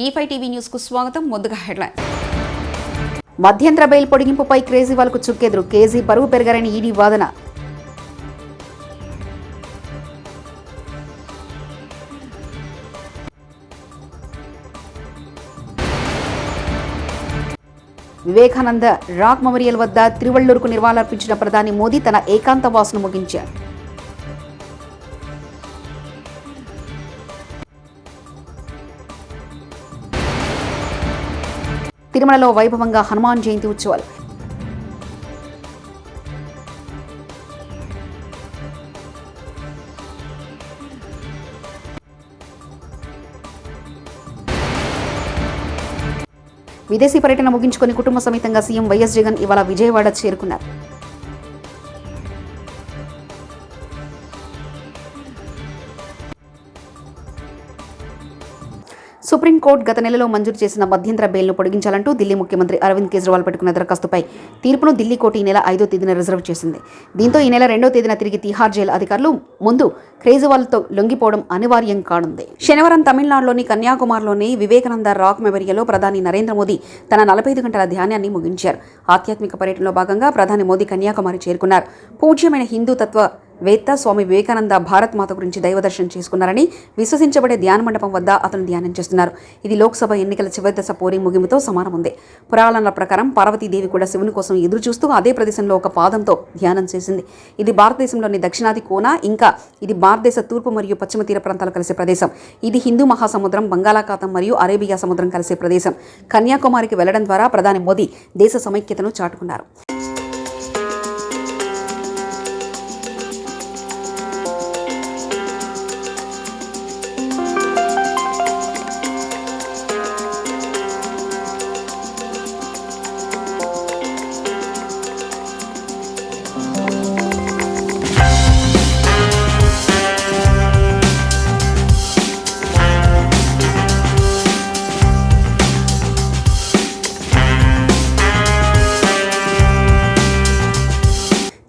E5 TV news కు స్వాగతం. ముందుగా హెడ్లైన్స్. మధ్యంతర బెయిల్ పొడిగింపుపై కేజ్రీవాల్కు చుక్కెదురు. కేజీ బరువు పెరగారని ఈడీ వాదన. వివేకానంద రాక్ మెమోరియల్ వద్ద తిరువళ్లూరుకు నివాళులర్పించిన ప్రధాని మోదీ తన ఏకాంతవాసును ముగించారు. తిరుమలలో వైభవంగా హనుమాన్ జయంతి ఉత్సవాలు. విదేశీ పర్యటన ముగించుకొని కుటుంబ సమేతంగా సీఎం వైఎస్ జగన్ ఇవాళ విజయవాడ చేరుకున్నారు. సుప్రీంకోర్టు గత నెలలో మంజూరు చేసిన మధ్యంతర బెయిల్ను పొడిగించాలంటూ ఢిల్లీ ముఖ్యమంత్రి అరవింద్ కేజ్రీవాల్ పెట్టుకున్న దరఖాస్తుపై తీర్పును ఢిల్లీ కోర్టు ఈ నెల 5వ తేదీన రిజర్వ్ చేసింది. దీంతో ఈ నెల 2వ తేదీన తిరిగి తిహార్ జైలు అధికారులు ముందు కేజ్రీవాల్తో లొంగిపోవడం అనివార్యం కానుంది. శనివారం తమిళనాడులోని కన్యాకుమారిలోని వివేకానంద రాక్ మెమోరియల్లో ప్రధాని నరేంద్ర మోదీ తన 45 గంటల ధ్యానాన్ని ముగించారు. ఆధ్యాత్మిక పర్యటనలో భాగంగా ప్రధాని మోదీ కన్యాకుమారి చేరుకున్నారు. పూజ్యమైన హిందూ తత్వవేత్త స్వామి వివేకానంద భారత్ మాత గురించి దైవదర్శనం చేసుకున్నారని విశ్వసించబడే ధ్యాన మండపం వద్ద అతను ధ్యానం చేస్తున్నారు. ఇది లోక్సభ ఎన్నికల చివరి దశ పోలింగ్ ముగింపుతో సమానం ఉంది. పురాణాల ప్రకారం పార్వతీదేవి కూడా శివుని కోసం ఎదురు చూస్తూ అదే ప్రదేశంలో ఒక పాదంతో ధ్యానం చేసింది. ఇది భారతదేశంలోని దక్షిణాది కోన, ఇంకా ఇది భారతదేశ తూర్పు మరియు పశ్చిమ తీర ప్రాంతాలు కలిసే ప్రదేశం. ఇది హిందూ మహాసముద్రం, బంగాళాఖాతం మరియు అరేబియా సముద్రం కలిసే ప్రదేశం. కన్యాకుమారికి వెళ్లడం ద్వారా ప్రధాని మోదీ దేశ సమైక్యతను చాటుకున్నారు.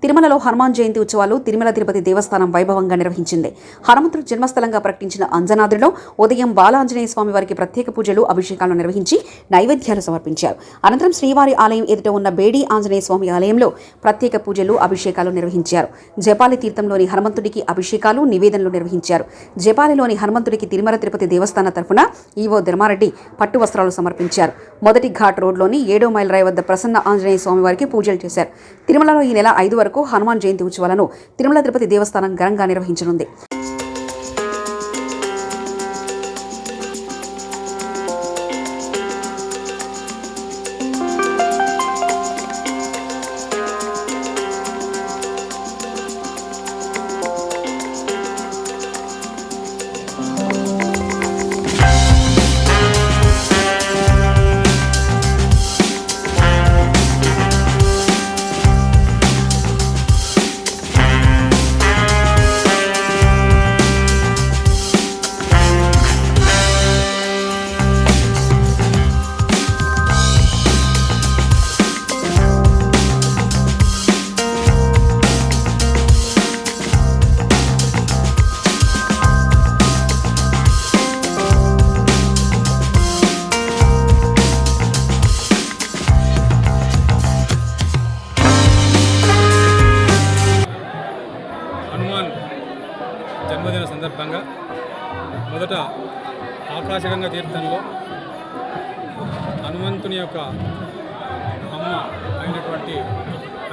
తిరుమలలో హనుమాన్ జయంతి ఉత్సవాలు తిరుమల తిరుపతి దేవస్థానం వైభవంగా నిర్వహించింది. హనుమంతుడు జన్మస్థలంగా ప్రకటించిన అంజనాద్రిలో ఉదయం బాలాంజనేయ స్వామి వారికి ప్రత్యేక పూజలు, అభిషేకాలను నిర్వహించి నైవేద్యాలు సమర్పించారు. అనంతరం శ్రీవారి ఆలయం ఎదుట ఉన్న బేడి ఆంజనేయ స్వామి ఆలయంలో ప్రత్యేక పూజలు, అభిషేకాలు నిర్వహించారు. జపాలి తీర్థంలోని హనుమంతుడికి అభిషేకాలు, నివేదనలు నిర్వహించారు. జపాలిలోని హనుమంతుడికి తిరుమల తిరుపతి దేవస్థాన తరఫున ఈవో ధర్మారెడ్డి పట్టు వస్త్రాలు సమర్పించారు. మొదటి ఘాట్ రోడ్లోని 7వ మైల్ రాయి వద్ద ప్రసన్న ఆంజనేయ స్వామి వారికి పూజలు చేశారు. తిరుమలలో ఈ నెల 5 వరకు హనుమాన్ జయంతి ఉత్సవాలను తిరుమల తిరుపతి దేవస్థానం ఘనంగా నిర్వహించనుంది. జన్మదిన సందర్భంగా మొదట ఆకాశగంగా తీర్థంలో హనుమంతుని యొక్క అమ్మ అయినటువంటి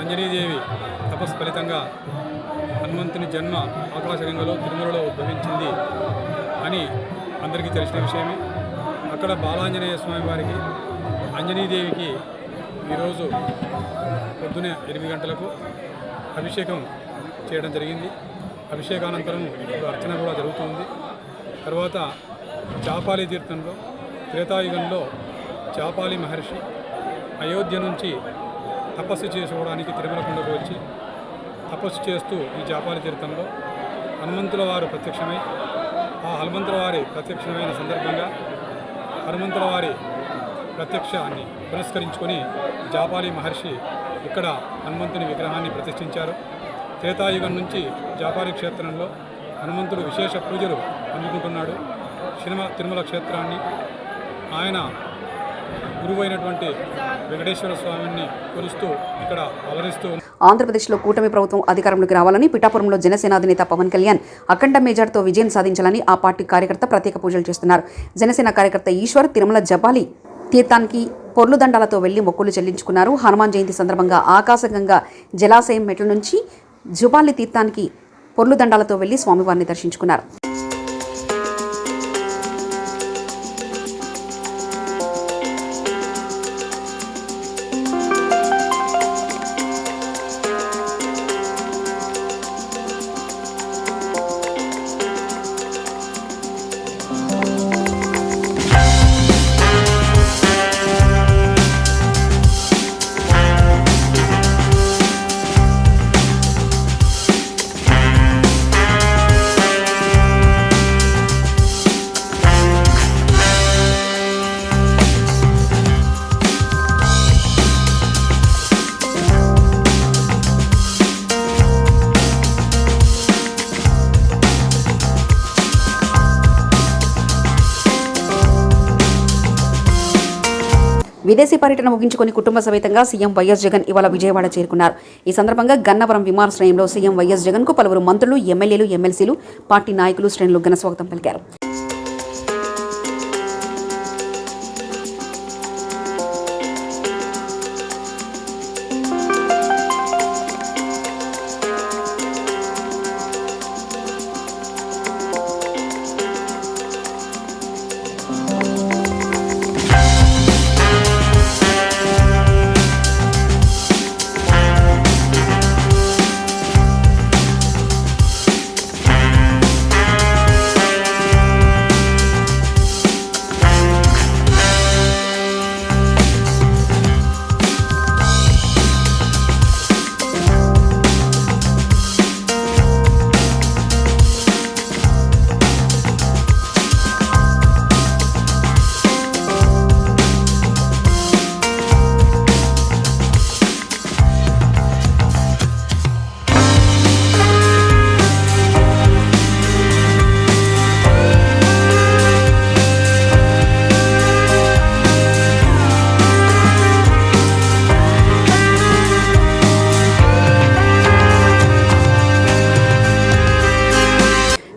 అంజనీదేవి తపస్సు ఫలితంగా హనుమంతుని జన్మ ఆకాశగంగలో తిరుమలలో ఉద్భవించింది అని అందరికీ తెలిసిన విషయమే. అక్కడ బాలాంజనేయ స్వామి వారికి, అంజనీదేవికి ఈరోజు పొద్దునే 8 గంటలకు అభిషేకం చేయడం జరిగింది. అభిషేకానంతరం అర్చన కూడా జరుగుతుంది. తర్వాత చాపాలి తీర్థంలో త్రేతాయుగంలో చాపాలి మహర్షి అయోధ్య నుంచి తపస్సు చేసుకోవడానికి తిరుమల కొండకు వచ్చి తపస్సు చేస్తూ ఈ చాపాలి తీర్థంలో హనుమంతుల వారు ప్రత్యక్షమై, ఆ హనుమంతుల వారి ప్రత్యక్షమైన సందర్భంగా హనుమంతుల వారి ప్రత్యక్షాన్ని పురస్కరించుకొని జాపాలి మహర్షి ఇక్కడ హనుమంతుని విగ్రహాన్ని ప్రతిష్ఠించారు. త్రేతాయుగం నుంచి జాపాలి క్షేత్రంలో హనుమంతుడు విశేష పూజలు అందుకుంటున్నాడు. తిరుమల క్షేత్రాన్ని ఆయన గురువైనటువంటి వెంకటేశ్వర స్వామిని కొలుస్తూ ఇక్కడ అలరిస్తూ. ఆంధ్రప్రదేశ్లో కూటమి ప్రభుత్వం అధికారంలోకి రావాలని పిఠాపురంలో జనసేన అధినేత పవన్ కళ్యాణ్ అఖండ మెజార్టీతో విజయం సాధించాలని ఆ పార్టీ కార్యకర్త ప్రత్యేక పూజలు చేస్తున్నారు. జనసేన కార్యకర్త ఈశ్వర్ తిరుమల జపాలి తీర్థానికి పొర్లు దండాలతో వెళ్లి మొక్కులు చెల్లించుకున్నారు. హనుమాన్ జయంతి సందర్భంగా ఆకాశగంగా జలాశయం మెట్ల నుంచి జుబాలి తీర్థానికి పొర్లు దండాలతో వెళ్లి స్వామివారిని దర్శించుకున్నారు. విదేశీ పర్యటన ముగించుకొని కుటుంబ సమేతంగా సీఎం వైఎస్ జగన్ ఇవాళ విజయవాడ చేరుకున్నారు. ఈ సందర్భంగా గన్నవరం విమానాశ్రయంలో సీఎం వైఎస్ జగన్ కు పలువురు మంత్రులు, ఎమ్మెల్యేలు, ఎమ్మెల్సీలు, పార్టీ నాయకులు, శ్రేణులు ఘన స్వాగతం పలికారు.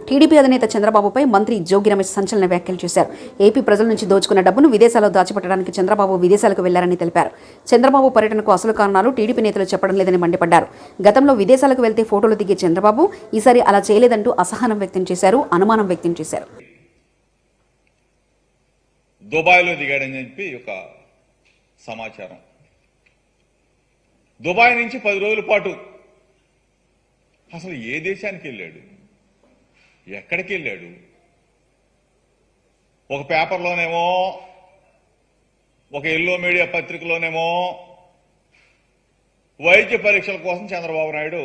టీడీపీ అధినేత చంద్రబాబుపై మంత్రి జోగి రమేష్ సంచలన వ్యాఖ్యలు చేశారు. ఏపీ ప్రజల నుంచి దోచుకున్న డబ్బును విదేశాల్లో దాచిపెట్టడానికి చంద్రబాబు విదేశాలకు వెళ్లారని తెలిపారు. చంద్రబాబు పర్యటనకు అసలు కారణాలు టీడీపీ నేతలు చెప్పడం లేదని మండిపడ్డారు. గతంలో విదేశాలకు వెళ్తే ఫోటోలు దిగే చంద్రబాబు ఈసారి అలా చేయలేదంటూ అసహనం వ్యక్తం చేశారు, అనుమానం వ్యక్తం చేశారు. దుబాయ్లో దిగాడని చెప్పి ఒక సమాచారం. దుబాయ్ నుంచి 10 రోజుల పాటు అసలు ఏ దేశానికి వెళ్ళాడు, ఎక్కడికి వెళ్ళాడు? ఒక పేపర్లోనేమో, ఒక ఎల్లో మీడియా పత్రికలోనేమో వైద్య పరీక్షల కోసం చంద్రబాబు నాయుడు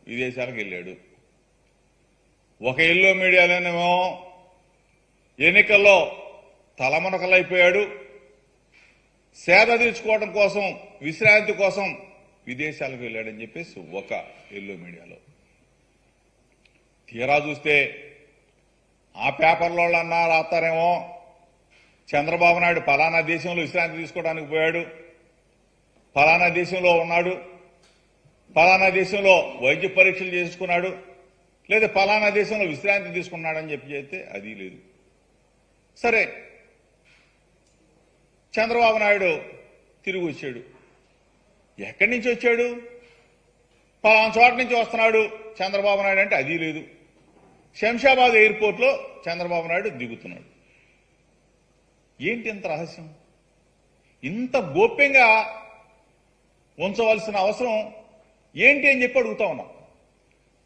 విదేశాలకు వెళ్ళాడు. ఒక ఎల్లో మీడియాలోనేమో ఎన్నికల్లో తలమునకలైపోయాడు, సేద తీర్చుకోవడం కోసం, విశ్రాంతి కోసం విదేశాలకు వెళ్ళాడని చెప్పేసి ఒక ఎల్లో మీడియాలో. తీరా చూస్తే ఆ పేపర్లో అన్నా రాస్తారేమో చంద్రబాబు నాయుడు ఫలానా దేశంలో విశ్రాంతి తీసుకోవడానికి పోయాడు, ఫలానా దేశంలో ఉన్నాడు, ఫలానా దేశంలో వైద్య పరీక్షలు చేసుకున్నాడు, లేదా ఫలానా దేశంలో విశ్రాంతి తీసుకున్నాడని చెప్పి చెప్తే అది లేదు. సరే, చంద్రబాబు నాయుడు తిరిగి వచ్చాడు. ఎక్కడి నుంచి వచ్చాడు? ఫలానా చోట నుంచి వస్తున్నాడు చంద్రబాబు నాయుడు అంటే అది లేదు. శంషాబాద్ ఎయిర్పోర్ట్లో చంద్రబాబు నాయుడు దిగుతున్నాడు. ఏంటి ఇంత రహస్యం? ఇంత గోప్యంగా ఉంచవలసిన అవసరం ఏంటి అని చెప్పి అడుగుతా ఉన్నాం.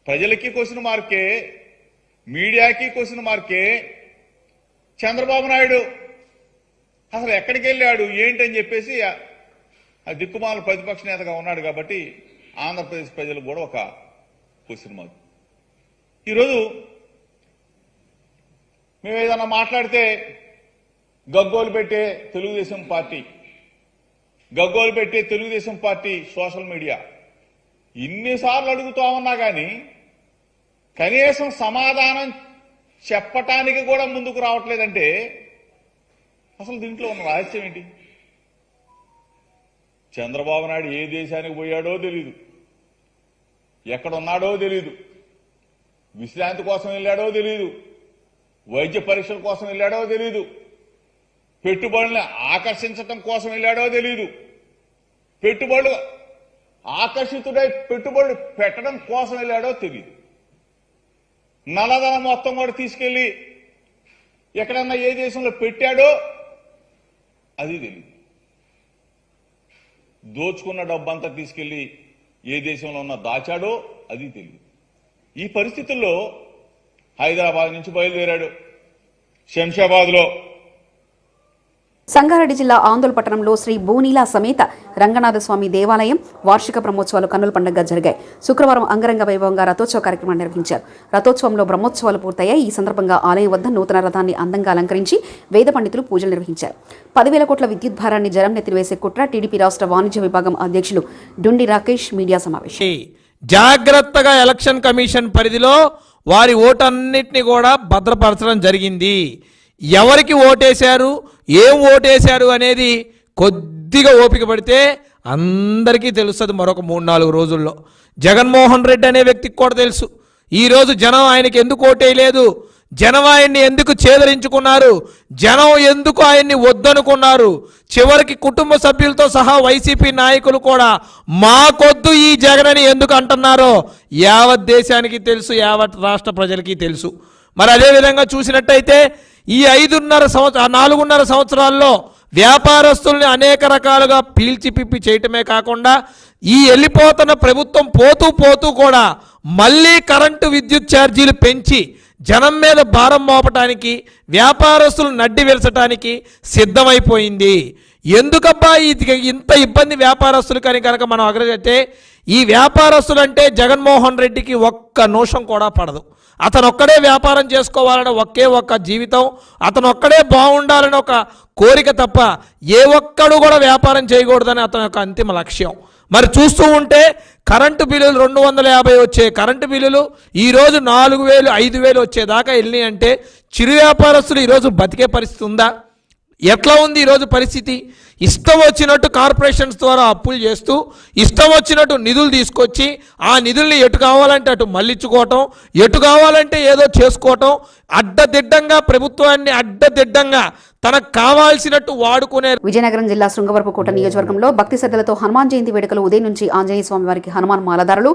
ప్రజలకి క్వశ్చన్ మార్కే, మీడియాకి క్వశ్చన్ మార్కే. చంద్రబాబు నాయుడు అసలు ఎక్కడికి వెళ్ళాడు ఏంటి అని చెప్పేసి ఆ దిక్కుమాల ప్రతిపక్ష నేతగా ఉన్నాడు కాబట్టి ఆంధ్రప్రదేశ్ ప్రజలకు కూడా ఒక క్వశ్చన్ మార్క్. ఈరోజు మేము ఏదైనా మాట్లాడితే గగ్గోలు పెట్టే తెలుగుదేశం పార్టీ సోషల్ మీడియా ఇన్నిసార్లు అడుగుతా ఉన్నా కానీ కనీసం సమాధానం చెప్పటానికి కూడా ముందుకు రావట్లేదంటే అసలు దీంట్లో ఉన్న రహస్యం ఏంటి? చంద్రబాబు నాయుడు ఏ దేశానికి పోయాడో తెలీదు, ఎక్కడున్నాడో తెలీదు, విశ్రాంతి కోసం వెళ్ళాడో తెలీదు, వైద్య పరీక్షల కోసం వెళ్ళాడో తెలీదు, పెట్టుబడుల్ని ఆకర్షించటం కోసం వెళ్ళాడో తెలీదు, పెట్టుబడులు ఆకర్షితుడై పెట్టుబడులు పెట్టడం కోసం వెళ్ళాడో తెలియదు. నల్లధనం మొత్తం కూడా తీసుకెళ్లి ఎక్కడన్నా ఏ దేశంలో పెట్టాడో అది తెలియదు. దోచుకున్న డబ్బంతా తీసుకెళ్లి ఏ దేశంలో ఉన్న దాచాడో అది తెలియదు. ఈ పరిస్థితుల్లో హైదరాబాద్ నుంచి బయలుదేరాడు. శంషాబాద్లో సంగారెడ్డి జిల్లా ఆందోళన పట్టణంలో శ్రీ భూనీల సమేత రంగనాథస్వామి దేవాలయం వార్షిక బ్రహ్మోత్సవాలు కన్నుల పండుగగా జరిగాయి. శుక్రవారం అంగరంగ వైభవంగా రథోత్సవ కార్యక్రమాన్ని నిర్వహించారు. రథోత్సవంలో బ్రహ్మోత్సవాలు పూర్తయ్యాయి. ఈ సందర్భంగా ఆలయం వద్ద నూతన రథాన్ని అందంగా అలంకరించి వేద పండితులు పూజలు నిర్వహించారు. 10,000 కోట్ల విద్యుత్ భారాన్ని జనం నెత్తివేసే కుట్ర టీడీపీ రాష్ట్ర వాణిజ్య విభాగం అధ్యక్షులు డుండి రాకేష్ మీడియా సమావేశం. జాగ్రత్తగా ఎలక్షన్ కమిషన్ పరిధిలో వారి ఓటన్నిటిని కూడా భద్రపరచడం జరిగింది. ఎవరికి ఓటేశారు, ఏం ఓటేశారు అనేది కొద్దిగా ఓపిక పడితే అందరికీ తెలుస్తుంది. మరొక 3-4 రోజుల్లో జగన్మోహన్ రెడ్డి అనే వ్యక్తికి కూడా తెలుసు ఈరోజు జనం ఆయనకి ఎందుకు ఓటేయలేదు, జనం ఆయన్ని ఎందుకు చేదరించుకున్నారు, జనం ఎందుకు ఆయన్ని వద్దనుకున్నారు. చివరికి కుటుంబ సభ్యులతో సహా వైసీపీ నాయకులు కూడా మాకొద్దు ఈ జగన్ అని ఎందుకు అంటున్నారో యావత్ దేశానికి తెలుసు, యావత్ రాష్ట్ర ప్రజలకి తెలుసు. మరి అదేవిధంగా చూసినట్టయితే ఈ 4.5 సంవత్సరాల్లో వ్యాపారస్తుల్ని అనేక రకాలుగా పీల్చిపిప్పి చేయటమే కాకుండా ఈ వెళ్ళిపోతున్న ప్రభుత్వం పోతూ కూడా మళ్ళీ కరెంటు విద్యుత్ ఛార్జీలు పెంచి జనం మీద భారం మోపటానికి, వ్యాపారస్తులు నడ్డి విరచడానికి సిద్ధమైపోయింది. ఎందుకబ్బా ఇంత ఇబ్బంది వ్యాపారస్తులు కానీ కనుక మనం అగ్రజైతే ఈ వ్యాపారస్తులు అంటే జగన్మోహన్ రెడ్డికి ఒక్క నోషం కూడా పడదు. అతను ఒక్కడే వ్యాపారం చేసుకోవాలని ఒక్క జీవితం, అతను ఒక్కడే బాగుండాలని ఒక కోరిక తప్ప ఏ ఒక్కడు కూడా వ్యాపారం చేయకూడదని అతని యొక్క అంతిమ లక్ష్యం. మరి చూస్తూ ఉంటే కరెంటు బిల్లులు 250 వచ్చే కరెంటు బిల్లులు ఈరోజు 4,000, 5,000 వచ్చేదాకా వెళ్ళినాయి అంటే చిరు వ్యాపారస్తులు ఈరోజు బతికే పరిస్థితి ఉందా? ఎట్లా ఉంది ఈరోజు పరిస్థితి? ఇష్టం వచ్చినట్టు కార్పొరేషన్స్ ద్వారా అప్పులు చేస్తూ ఇష్టం వచ్చినట్టు నిధులు తీసుకొచ్చి ఆ నిధుల్ని ఎటు కావాలంటే అటు మళ్ళించుకోవటం, ఎటు కావాలంటే ఏదో చేసుకోవటం, అడ్డదిడ్డంగా ప్రభుత్వాన్ని అడ్డదిడ్డంగా తనకు కావాల్సినట్టు వాడుకునే. విజయనగరం జిల్లా శృంగవరపుకోట నియోజకవర్గంలో భక్తి శ్రద్ధలతో హనుమాన్ జయంతి వేడుకలు ఉదయం నుంచి ఆంజనేయ స్వామి వారికి హనుమాన్ మాలదారులు,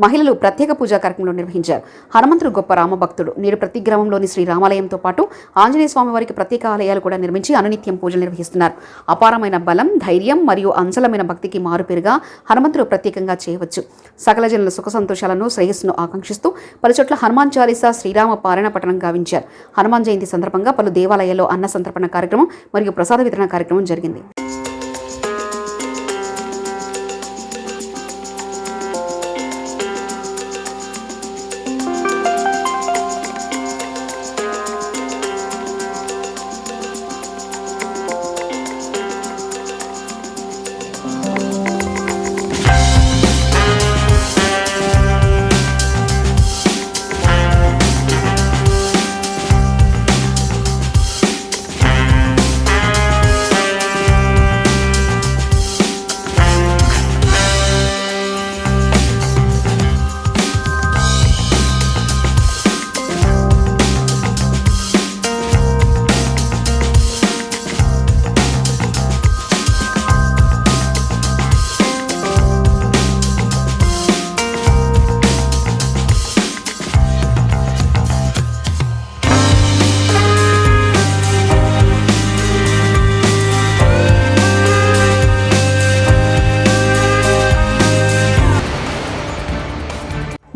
మహిళలు ప్రత్యేక పూజా కార్యక్రమంలో నిర్వహించారు. హనుమంతుడు గొప్ప రామభక్తుడు. నేడు ప్రతి గ్రామంలోని శ్రీ రామాలయంతో పాటు ఆంజనేయ స్వామి వారికి ప్రత్యేక ఆలయాలు కూడా నిర్మించి అనునిత్యం పూజలు నిర్వహిస్తున్నారు. అపారమైన బలం, ధైర్యం మరియు అంచలమైన భక్తికి మారుపేరుగా హనుమంతుడు ప్రత్యేకంగా చేయవచ్చు. సకల జనుల సుఖ సంతోషాలను, శ్రేయస్సును ఆకాంక్షిస్తూ పలుచోట్ల హనుమాన్ చాలీసా, శ్రీరామ పారాయణ పఠనం గావించారు. హనుమాన్ జయంతి సందర్భంగా పలు దేవాలయాల్లో అన్న సంతర్పణ కార్యక్రమం మరియు ప్రసాద వితరణ కార్యక్రమం జరిగింది.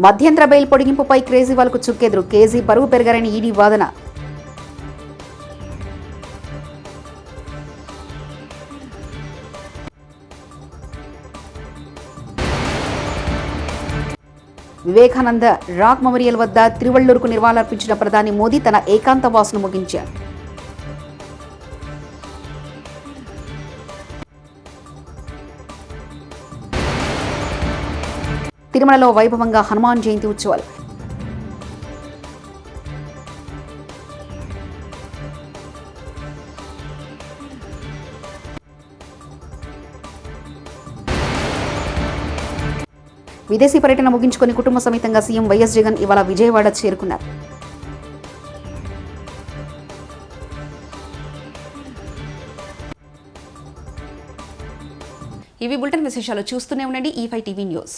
మధ్యంతర బెయిల్ పొడిగింపుపై కేజ్రీవాల్కు చుక్కెదురు. కేజీ బరువు పెరగారని ఈడీ వాదన. వివేకానంద రాక్ మెమోరియల్ వద్ద తిరువళ్లూరుకు నివాళులర్పించిన ప్రధాని మోదీ తన ఏకాంత వాసును ముగించారు. తిరుమలలో వైభవంగా హనుమాన్ జయంతి ఉత్సవాలు. విదేశీ పర్యటన ముగించుకొని కుటుంబ సమేతంగా సీఎం వైఎస్ జగన్ ఇవాళ విజయవాడ చేరుకున్నారు. ఇవి బులెటిన్ విశేషాలు. చూస్తూనే ఉండండి E5 టీవీ న్యూస్.